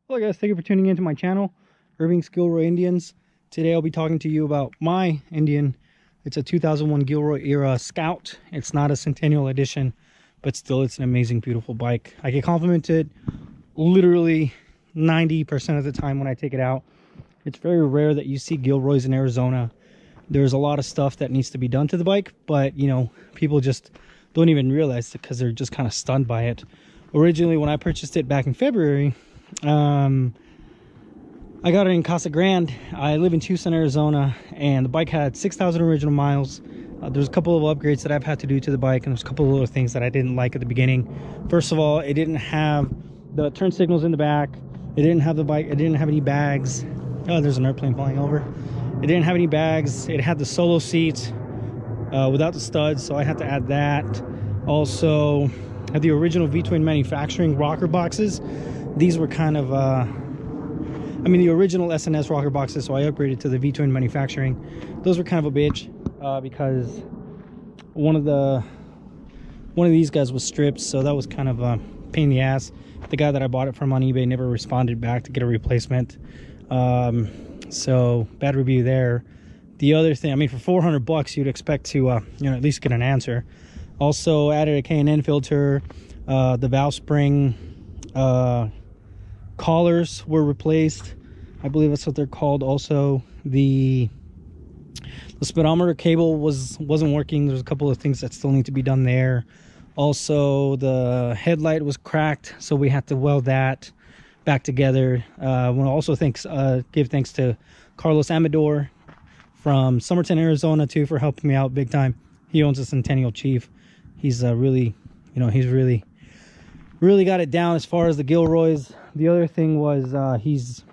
Hello guys, thank you for tuning into my channel, Irving's Gilroy Indians. Today I'll be talking to you about my Indian. It's a 2001 Gilroy era Scout. It's not a Centennial edition, but still it's an amazing, beautiful bike. I get complimented literally 90% of the time when I take it out. It's very rare that you see Gilroys in Arizona. There's a lot of stuff that needs to be done to the bike, but you know, people just don't even realize it because they're just kind of stunned by it. Originally, when I purchased it back in February, I got it in Casa Grande. I live in Tucson, Arizona, and the bike had 6,000 original miles. There's a couple of upgrades that I've had to do to the bike, and there's a couple of little things that I didn't like at the beginning. First of all, it didn't have the turn signals in the back. It didn't have any bags. Oh, there's an airplane flying over. It didn't have any bags. It had the solo seat without the studs, so I had to add that. Also, had the original V-twin manufacturing rocker boxes. These were kind of the original SNS rocker boxes, so I upgraded to the V-twin manufacturing. Those were kind of a bitch because one of these guys was stripped, so that was kind of a pain in the ass. The guy that I bought it from on eBay never responded back to get a replacement, so bad review there. The other thing, I mean, for 400 bucks you'd expect to at least get an answer. Also added a K&N filter. The valve spring collars were replaced. I believe that's what they're called. Also, the speedometer cable wasn't working. There's a couple of things that still need to be done there. Also, the headlight was cracked, so we had to weld that back together. I want to also give thanks to Carlos Amador from Somerton, Arizona, too, for helping me out big time. He owns a Centennial Chief. He's really got it down as far as the Gilroys. The other thing was he's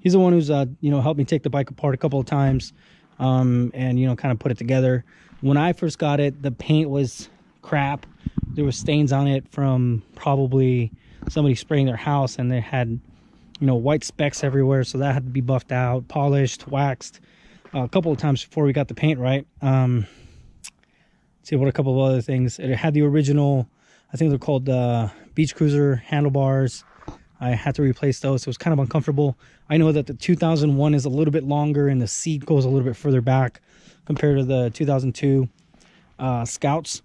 the one who's helped me take the bike apart a couple of times and kind of put it together. When I first got it, the paint was crap. There was stains on it from probably somebody spraying their house, and they had white specks everywhere, so that had to be buffed out, polished, waxed a couple of times before we got the paint right. See what a couple of other things. It had the original, I think they're called Beach Cruiser handlebars. I had to replace those. So it was kind of uncomfortable. I know that the 2001 is a little bit longer and the seat goes a little bit further back compared to the 2002 Scouts.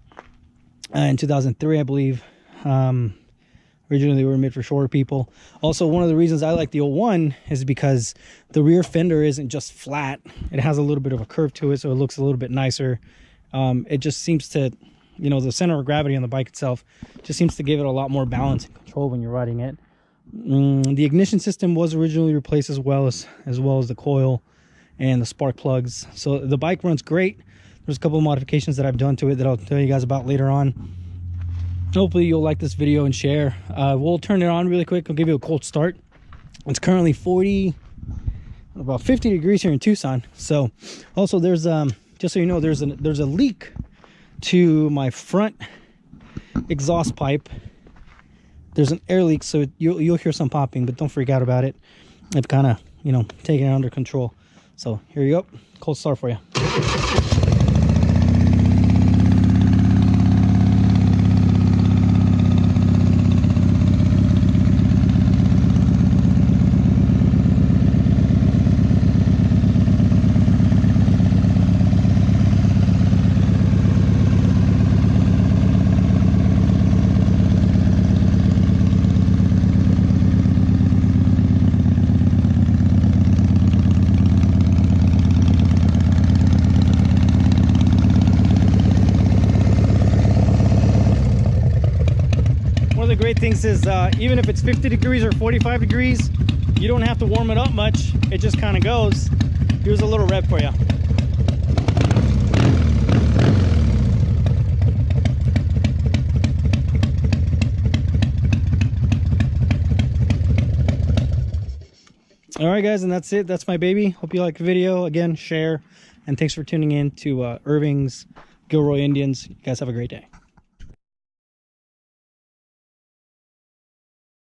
In 2003, I believe. Originally, they were made for shorter people. Also, one of the reasons I like the 01 is because the rear fender isn't just flat. It has a little bit of a curve to it, so it looks a little bit nicer. It just seems to, the center of gravity on the bike itself just seems to give it a lot more balance and control when you're riding it. The ignition system was originally replaced as well as the coil and the spark plugs. So the bike runs great. There's a couple of modifications that I've done to it that I'll tell you guys about later on. Hopefully you'll like this video and share. We'll turn it on really quick. I'll give you a cold start. It's currently about 50 degrees here in Tucson. So also there's just so you know, there's a leak to my front exhaust pipe. There's an air leak, so you'll hear some popping, but don't freak out about it. I've kind of taken it under control. So here you go, cold start for you. One of the great things is even if it's 50 degrees or 45 degrees, you don't have to warm it up much. It just kind of goes. Here's a little rev for you. All right, guys, and that's it. That's my baby. Hope you like the video. Again, share, and thanks for tuning in to Irving's Gilroy Indians. You guys have a great day.